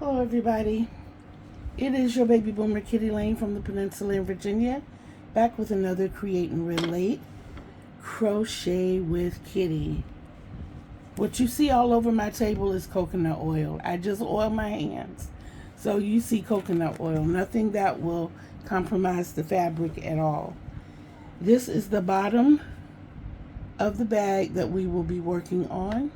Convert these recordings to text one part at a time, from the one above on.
Hello everybody, it is your baby boomer Kittee Lane from the Peninsula in Virginia, back with another Create and Relate Crochet with Kittee. What you see all over my table is coconut oil. I just oil my hands. So you see coconut oil, nothing that will compromise the fabric at all. This is the bottom of the bag that we will be working on.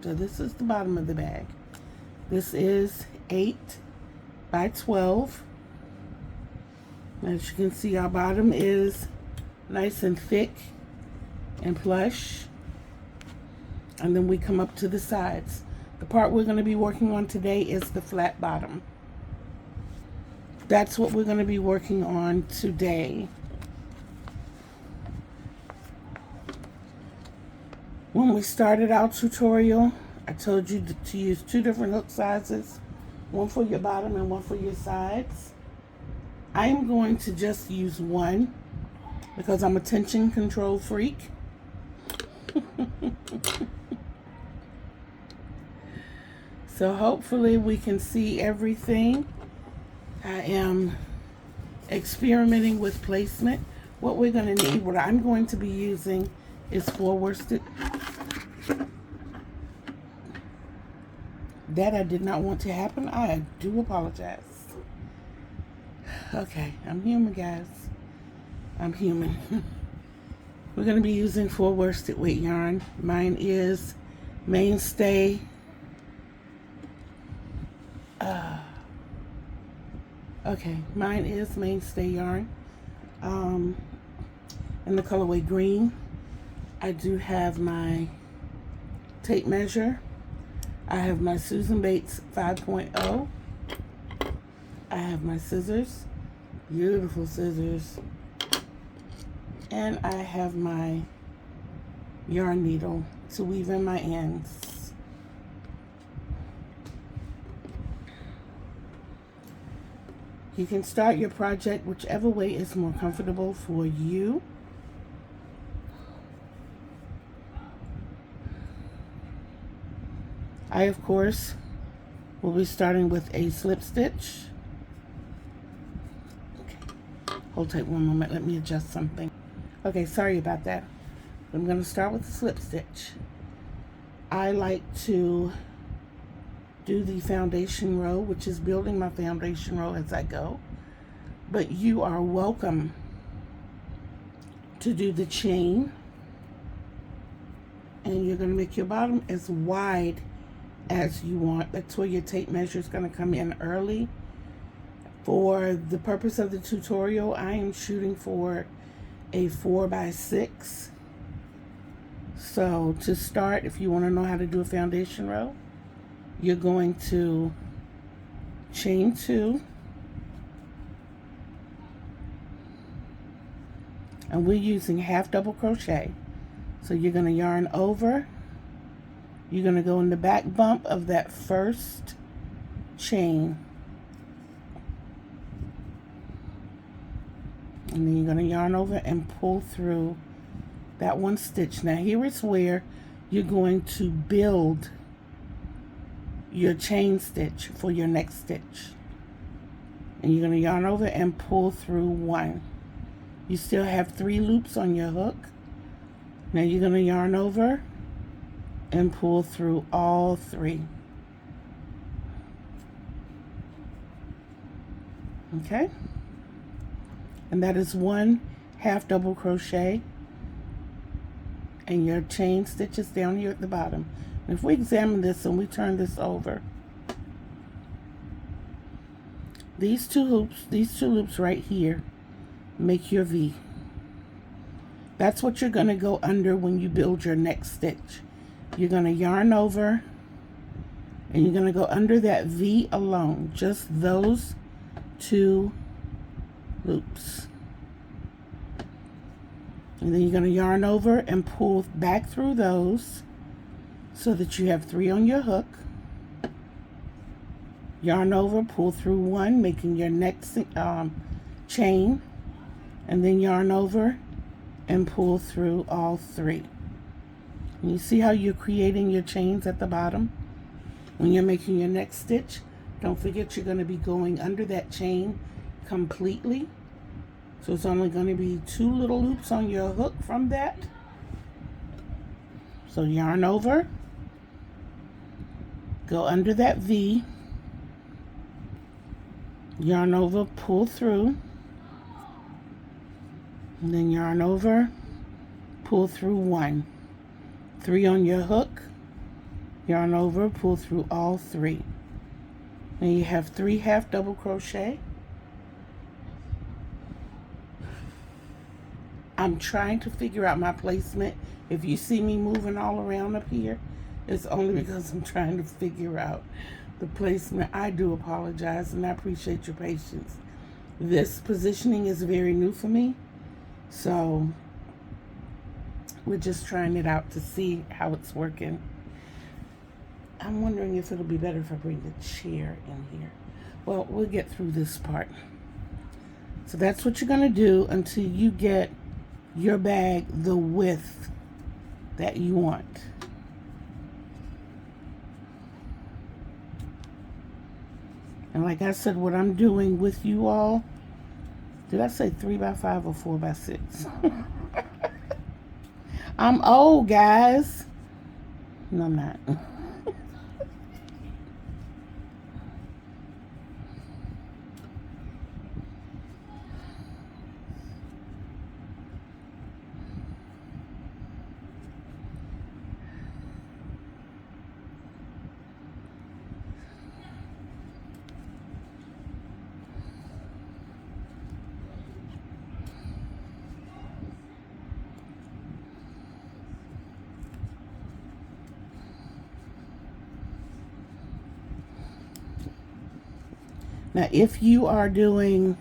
So this is the bottom of the bag. This is 8 by 12. As you can see, our bottom is nice and thick and plush. And then we come up to the sides. The part we're going to be working on today is the flat bottom. That's what we're going to be working on today. When we started our tutorial, I told you to use 2 different hook sizes, one for your bottom and one for your sides. I am going to just use one because I'm a tension control freak. So hopefully we can see everything. I am experimenting with placement. What we're going to need, what I'm going to be using is 4 worsted. That I did not want to happen. I do apologize. Okay, I'm human, guys. I'm human. We're going to be using 4 worsted weight yarn. Mine is Mainstay. Mine is Mainstay yarn. In the colorway green. I do have my tape measure. I have my Susan Bates 5.0. I have my scissors, beautiful scissors. And I have my yarn needle to weave in my ends. You can start your project whichever way is more comfortable for you. I, of course, will be starting with a slip stitch. Okay, hold tight one moment. Let me adjust something. Okay, sorry about that. I'm going to start with the slip stitch. I like to do the foundation row, which is building my foundation row as I go. But you are welcome to do the chain. And you're going to make your bottom as wide as you want. That's where your tape measure is going to come in early. For the purpose of the tutorial, I am shooting for a 4 by 6. So to start, if you want to know how to do a foundation row, you're going to chain 2, and we're using half double crochet. So you're going to yarn over. You're going to go in the back bump of that first chain. And then you're going to yarn over and pull through that one stitch. Now here is where you're going to build your chain stitch for your next stitch. And you're going to yarn over and pull through 1. You still have 3 loops on your hook. Now you're going to yarn over and pull through all 3. Okay? And that is 1 half double crochet. And your chain stitches down here at the bottom. And if we examine this and we turn this over, these two loops right here make your V. That's what you're going to go under when you build your next stitch. You're going to yarn over and you're going to go under that V alone, just those 2 loops. And then you're going to yarn over and pull back through those so that you have 3 on your hook. Yarn over, pull through 1, making your next chain, and then yarn over and pull through all 3. You see how you're creating your chains at the bottom? When you're making your next stitch, don't forget you're going to be going under that chain completely. So it's only going to be 2 little loops on your hook from that. So yarn over, go under that V, yarn over, pull through, and then yarn over, pull through 1. 3 on your hook, yarn over, pull through all 3. Then you have 3 half double crochet. I'm trying to figure out my placement. If you see me moving all around up here, it's only because I'm trying to figure out the placement. I do apologize, and I appreciate your patience. This positioning is very new for me, so we're just trying it out to see how it's working. I'm wondering if it'll be better if I bring the chair in here. Well, we'll get through this part. So that's what you're going to do until you get your bag the width that you want. And like I said, what I'm doing with you all, did I say 3x5 or 4x6? I'm old, guys. No, I'm not. Now, if you are doing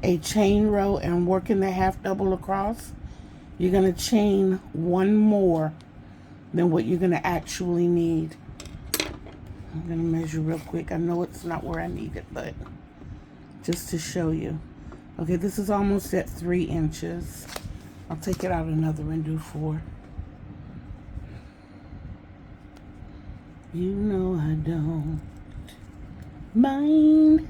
a chain row and working the half double across, you're going to chain 1 more than what you're going to actually need. I'm going to measure real quick. I know it's not where I need it, but just to show you. Okay, this is almost at 3 inches. I'll take it out another and do 4. You know I don't mind.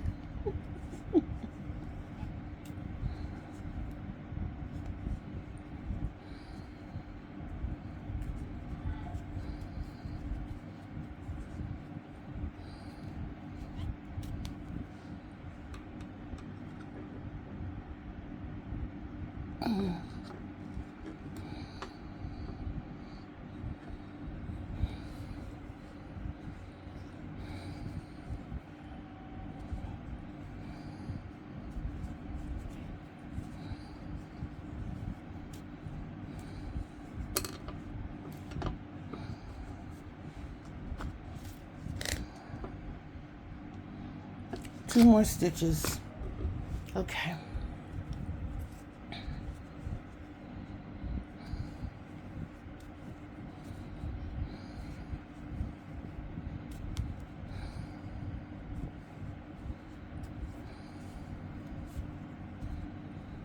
Two more stitches. Okay.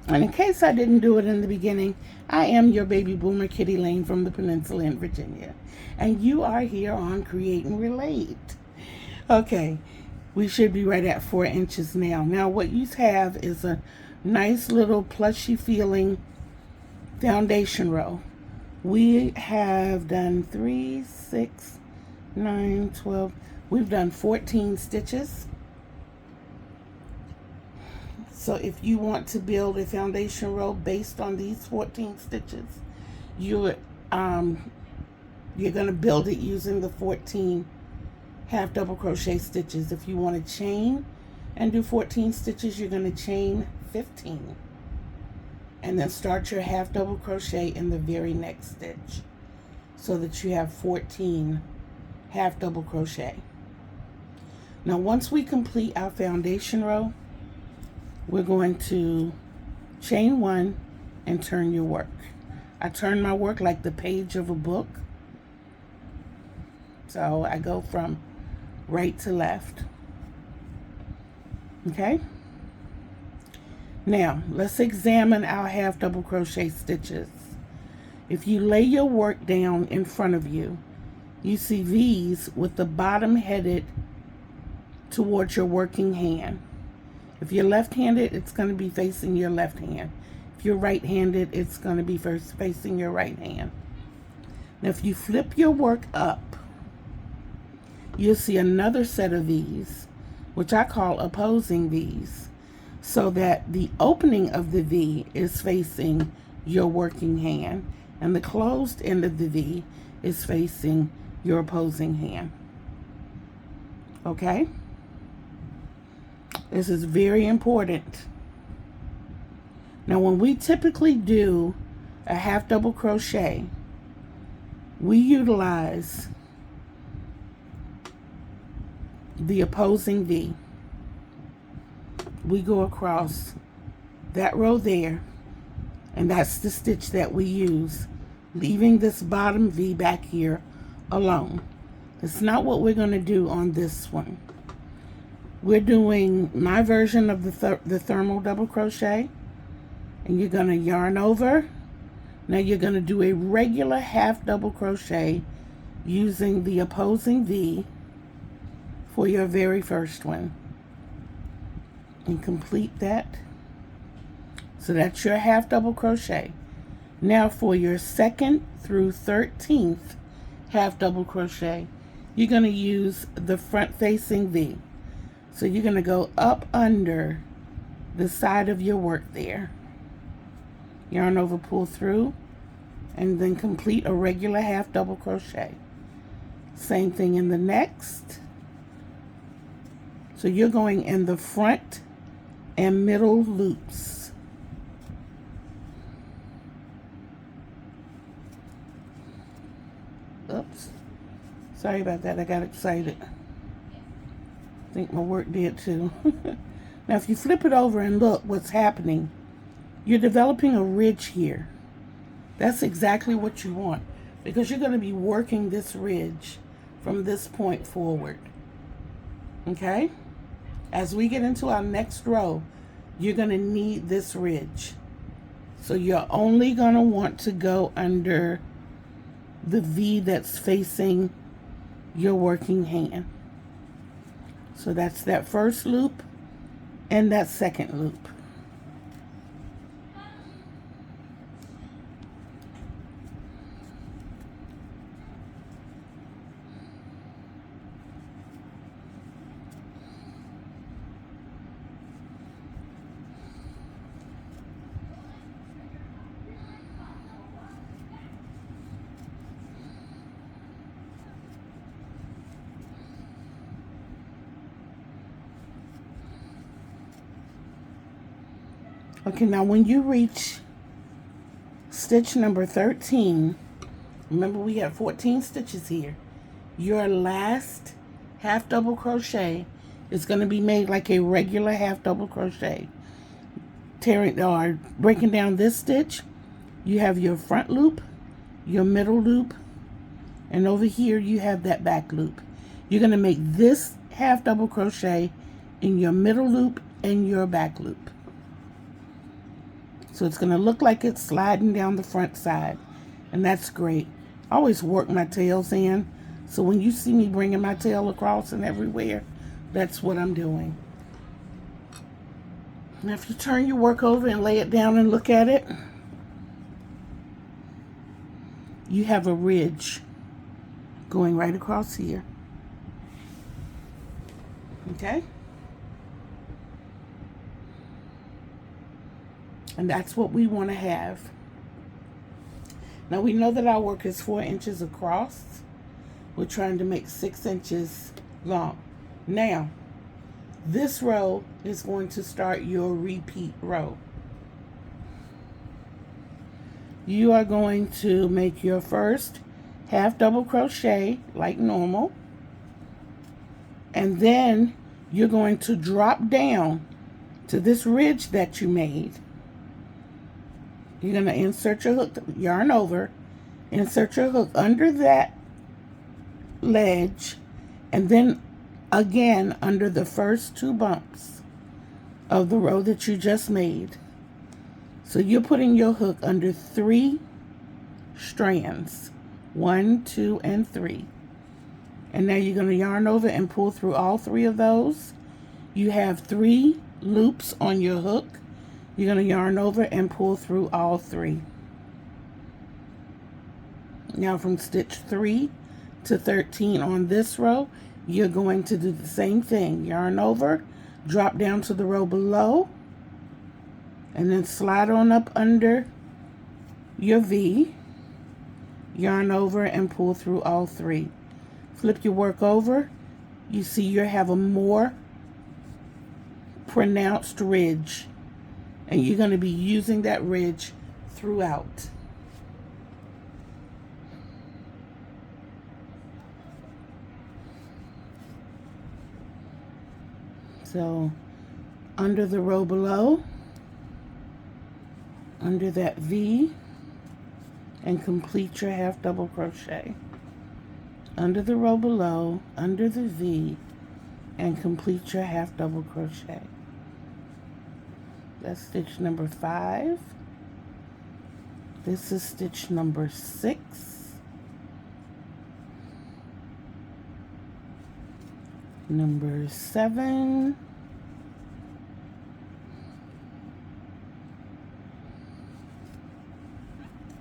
And in case I didn't do it in the beginning, I am your baby boomer, Kittee Lane from the Peninsula in Virginia. And you are here on Create and Relate. Okay, we should be right at 4 inches now. Now what you have is a nice little plushy feeling foundation row. We have done 3, 6, 9, 12. We've done 14 stitches. So if you want to build a foundation row based on these 14 stitches, you're going to build it using the 14 half double crochet stitches. If you want to chain and do 14 stitches, you're going to chain 15 and then start your half double crochet in the very next stitch so that you have 14 half double crochet. Now once we complete our foundation row, we're going to chain 1 and turn your work. I turn my work like the page of a book. So I go from right to left. Okay? Now, let's examine our half double crochet stitches. If you lay your work down in front of you, you see V's with the bottom headed towards your working hand. If you're left-handed, it's going to be facing your left hand. If you're right-handed, it's going to be first facing your right hand. Now, if you flip your work up, you'll see another set of V's, which I call opposing V's, so that the opening of the V is facing your working hand, and the closed end of the V is facing your opposing hand. Okay? This is very important. Now, when we typically do a half double crochet, we utilize the opposing V. We go across that row there, and that's the stitch that we use, leaving this bottom V back here alone. It's not what we're going to do on this one. We're doing my version of the thermal double crochet, and you're going to yarn over. Now you're going to do a regular half double crochet using the opposing V for your very first one, and complete that. So that's your half double crochet. Now for your 2nd through 13th half double crochet, you're going to use the front facing V. So you're going to go up under the side of your work there, yarn over, pull through, and then complete a regular half double crochet. Same thing in the next. So you're going in the front and middle loops. Oops. Sorry about that. I got excited. I think my work did too. Now if you flip it over and look what's happening, you're developing a ridge here. That's exactly what you want, because you're going to be working this ridge from this point forward. Okay? As we get into our next row, you're going to need this ridge. So you're only going to want to go under the V that's facing your working hand. So that's that first loop and that second loop. Okay, now when you reach stitch number 13, remember we have 14 stitches here. Your last half double crochet is going to be made like a regular half double crochet. Tearing or breaking down this stitch, you have your front loop, your middle loop, and over here you have that back loop. You're going to make this half double crochet in your middle loop and your back loop. So it's going to look like it's sliding down the front side, and that's great. I always work my tails in, so when you see me bringing my tail across and everywhere, that's what I'm doing. Now if you turn your work over and lay it down and look at it, you have a ridge going right across here. Okay? And that's what we want to have. Now we know that our work is 4 inches across. We're trying to make 6 inches long. Now, this row is going to start your repeat row. You are going to make your first half double crochet like normal. And then you're going to drop down to this ridge that you made. You're going to insert your hook, yarn over, insert your hook under that ledge, and then again under the first 2 bumps of the row that you just made. So you're putting your hook under 3 strands. 1, 2, and 3. And now you're going to yarn over and pull through all 3 of those. You have 3 loops on your hook. You're going to yarn over and pull through all 3. Now from stitch 3 to 13 on this row, you're going to do the same thing. Yarn over, drop down to the row below, and then slide on up under your V, yarn over and pull through all 3. Flip your work over. You see you have a more pronounced ridge, and you're going to be using that ridge throughout. So under the row below, under that V, and complete your half double crochet. Under the row below, under the V, and complete your half double crochet. That's stitch number 5. This is stitch number 6. Number 7.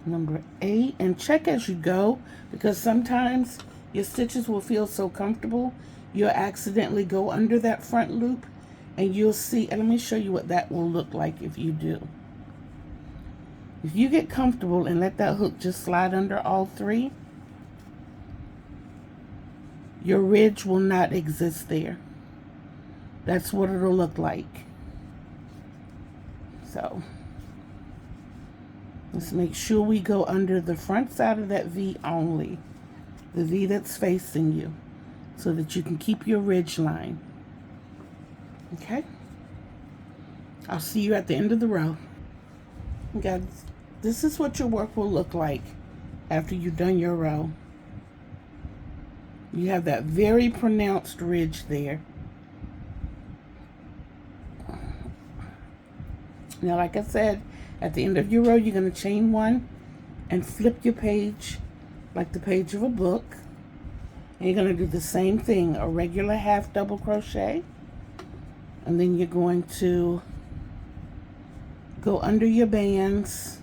Number 8. And check as you go, because sometimes your stitches will feel so comfortable you'll accidentally go under that front loop, and you'll see, and let me show you what that will look like if you do. If you get comfortable and let that hook just slide under all 3, your ridge will not exist there. That's what it'll look like. So let's make sure we go under the front side of that V only, the V that's facing you, so that you can keep your ridge line. Okay? I'll see you at the end of the row. Guys, this is what your work will look like after you've done your row. You have that very pronounced ridge there. Now, like I said, at the end of your row, you're going to chain 1 and flip your page like the page of a book. And you're going to do the same thing, a regular half double crochet. And then you're going to go under your bands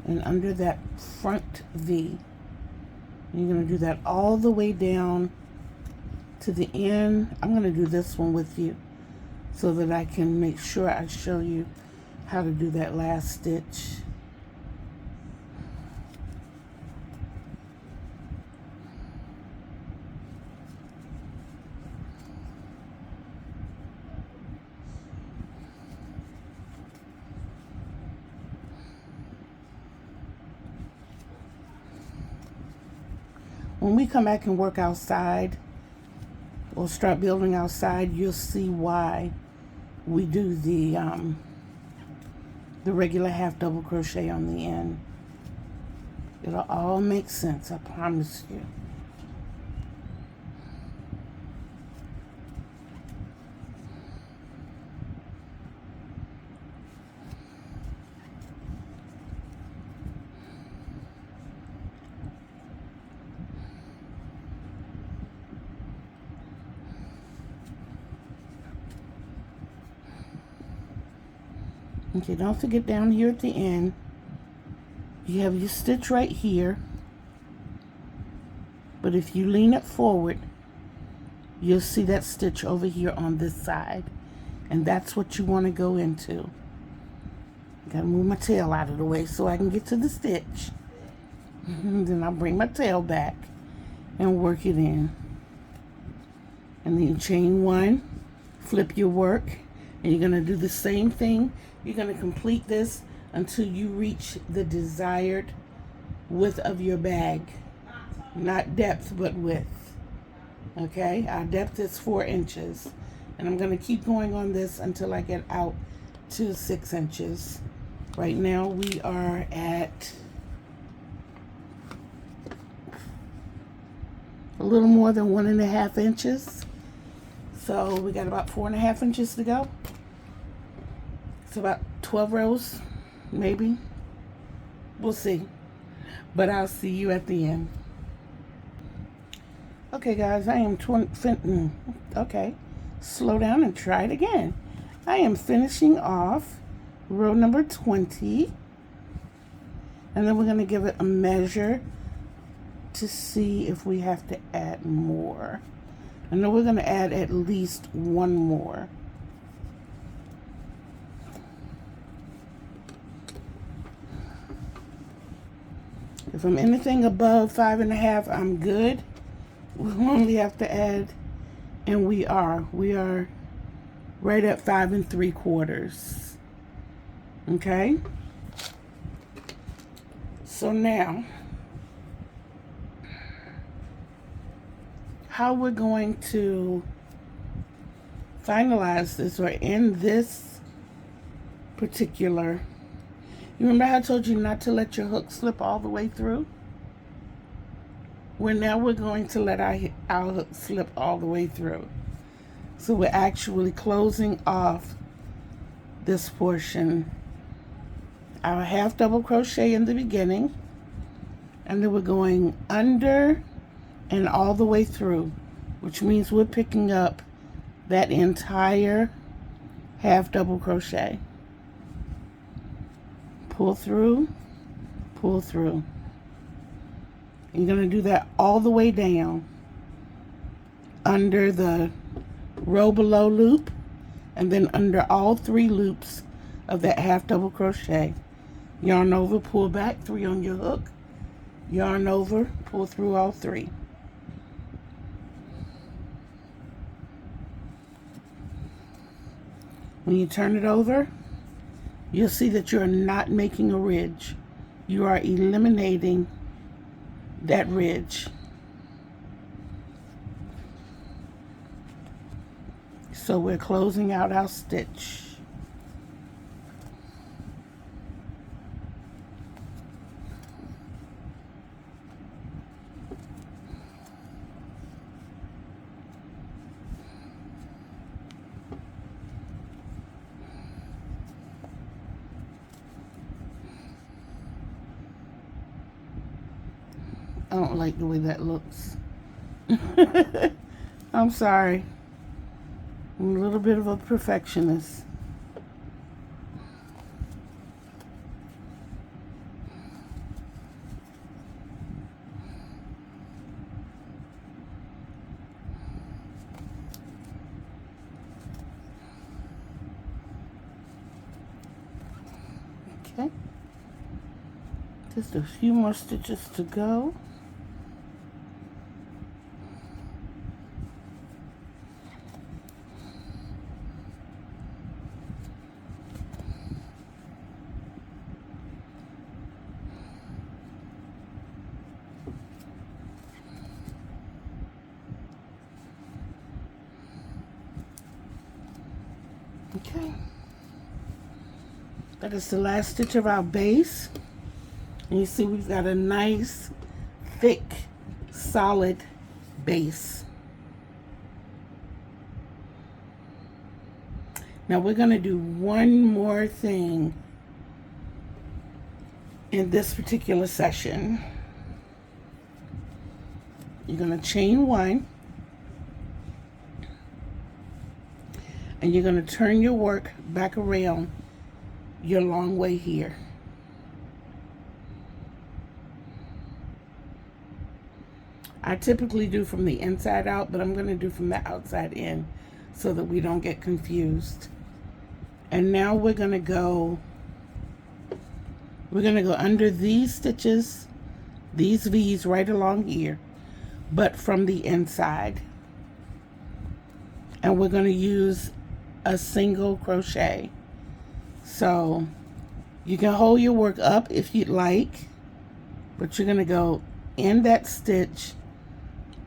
and under that front V. You're going to do that all the way down to the end. I'm going to do this one with you so that I can make sure I show you how to do that last stitch. When we come back and work outside, or start building outside, you'll see why we do the regular half double crochet on the end. It'll all make sense, I promise you. Okay, don't forget down here at the end, you have your stitch right here, but if you lean it forward, you'll see that stitch over here on this side, and that's what you want to go into. Gotta move my tail out of the way so I can get to the stitch. Then I'll bring my tail back and work it in. And then you chain 1, flip your work, and you're going to do the same thing. You're going to complete this until you reach the desired width of your bag. Not depth, but width. Okay, our depth is 4 inches. And I'm going to keep going on this until I get out to 6 inches. Right now we are at a little more than 1.5 inches. So we got about 4.5 inches to go. It's about 12 rows, maybe. We'll see. But I'll see you at the end. Okay, guys, I am okay. Slow down and try it again. I am finishing off row number 20. And then we're going to give it a measure to see if we have to add more. I know we're going to add at least one more. If I'm anything above 5.5, I'm good. We'll only have to add, and we are right at 5 3/4. Okay. So now, how we're going to finalize this or end this particular, you remember how I told you not to let your hook slip all the way through? Well, now we're going to let our hook slip all the way through. So we're actually closing off this portion. Our half double crochet in the beginning, and then we're going under and all the way through, which means we're picking up that entire half double crochet. Pull through, pull through. You're going to do that all the way down under the row below loop, and then under all 3 loops of that half double crochet. Yarn over, pull back, 3 on your hook, yarn over, pull through all 3. When you turn it over, you'll see that you're not making a ridge. You are eliminating that ridge. So we're closing out our stitch. I don't like the way that looks. I'm sorry. I'm a little bit of a perfectionist. Okay. Just a few more stitches to go. Okay, that is the last stitch of our base. And you see we've got a nice, thick, solid base. Now we're going to do one more thing in this particular session. You're going to chain 1. And you're going to turn your work back around your long way here. I typically do from the inside out, but I'm going to do from the outside in so that we don't get confused. And now we're going to go under these stitches, these V's right along here, but from the inside. And we're going to use a single crochet. So you can hold your work up if you'd like, but you're going to go in that stitch,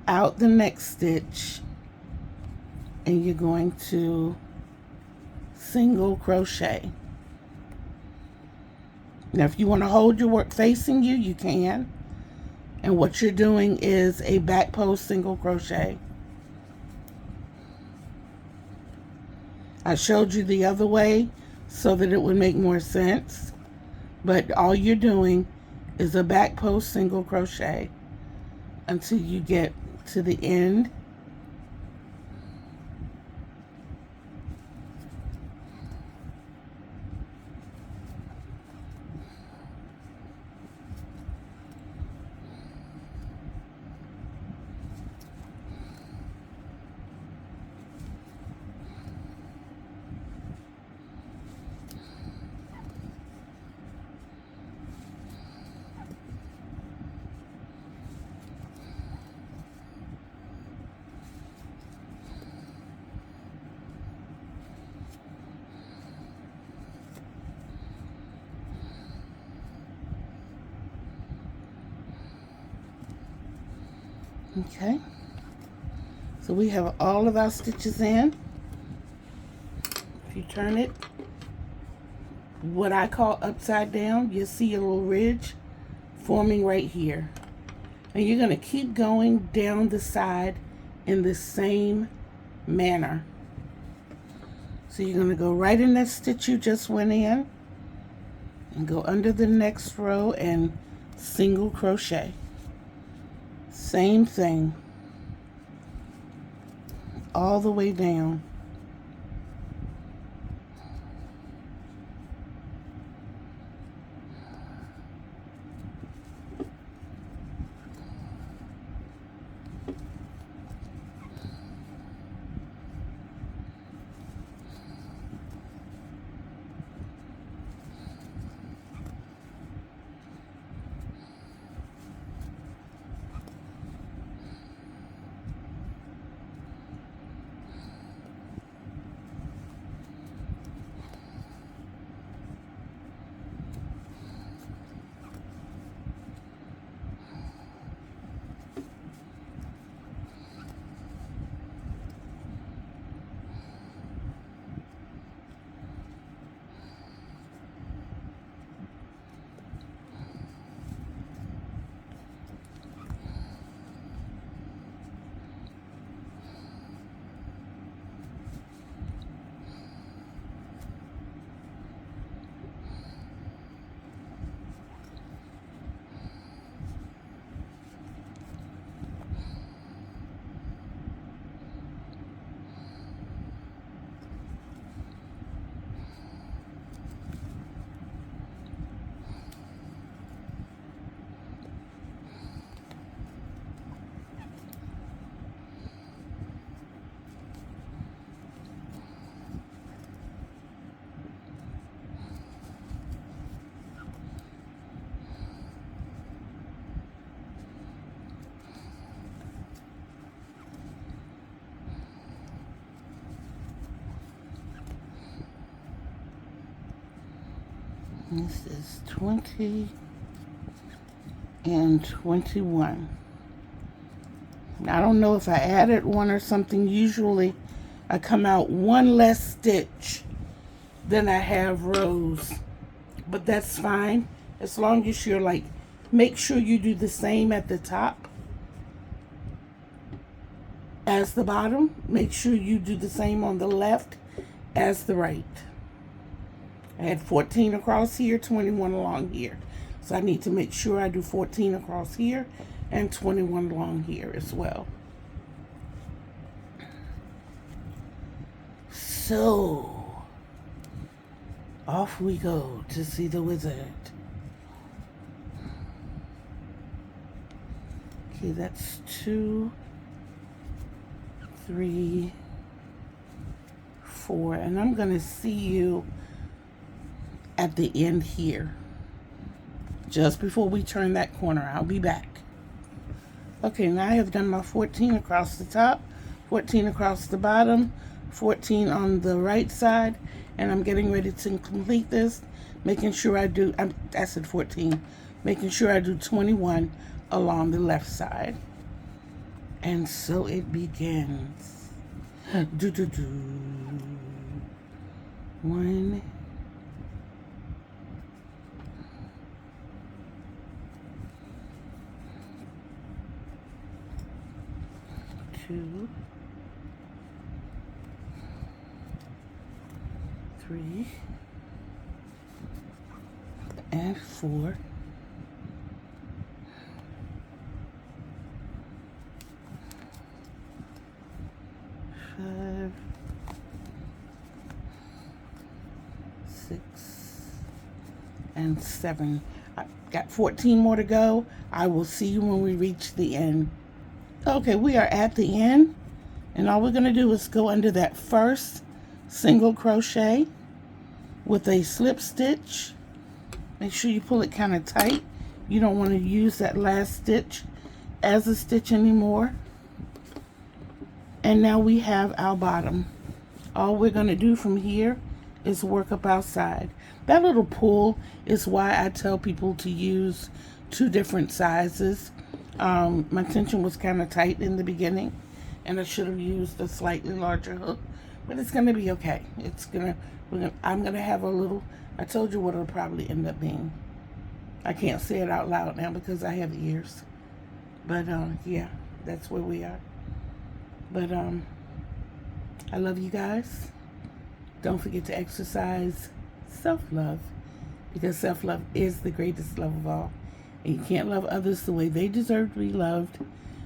out the next stitch, and you're going to single crochet. Now if you want to hold your work facing you, you can. And what you're doing is a back post single crochet. I showed you the other way so that it would make more sense. But all you're doing is a back post single crochet until you get to the end. Okay, so we have all of our stitches in. If you turn it, what I call upside down, you'll see a little ridge forming right here. And you're going to keep going down the side in the same manner. So you're going to go right in that stitch you just went in and go under the next row and single crochet. Same thing all the way down. This is 20 and 21. I don't know if I added one or something. Usually I come out one less stitch than I have rows, but that's fine as long as you're like, make sure you do the same at the top as the bottom. Make sure you do the same on the left as the right. I had 14 across here, 21 along here. So I need to make sure I do 14 across here and 21 along here as well. So, off we go to see the wizard. Okay, that's 2, 3, 4, and I'm gonna see you at the end here. Just before we turn that corner, I'll be back. Okay, now I have done my 14 across the top, 14 across the bottom, 14 on the right side, and I'm getting ready to complete this, making sure I do, I said 14, making sure I do 21 along the left side. And so it begins. Do do do. 1, 2, 3, and 4. 5, 6, and 7. I got 14 more to go. I will see you when we reach the end. Okay, we are at the end, and all we're going to do is go under that first single crochet with a slip stitch. Make sure you pull it kind of tight. You don't want to use that last stitch as a stitch anymore. And now we have our bottom. All we're going to do from here is work up outside. That little pull is why I tell people to use 2 different sizes. My tension was kind of tight in the beginning, and I should have used a slightly larger hook, but it's going to be okay. I'm going to have a little, I told you what it'll probably end up being. I can't say it out loud now because I have ears. But yeah, that's where we are. But I love you guys. Don't forget to exercise self-love, because self-love is the greatest love of all. And you can't love others the way they deserve to be loved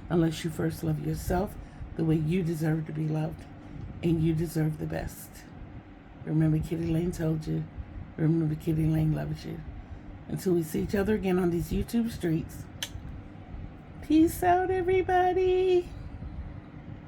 unless you first love yourself the way you deserve to be loved. And you deserve the best. Remember, Kittee Lane told you. Remember, Kittee Lane loves you. Until we see each other again on these YouTube streets. Peace out, everybody.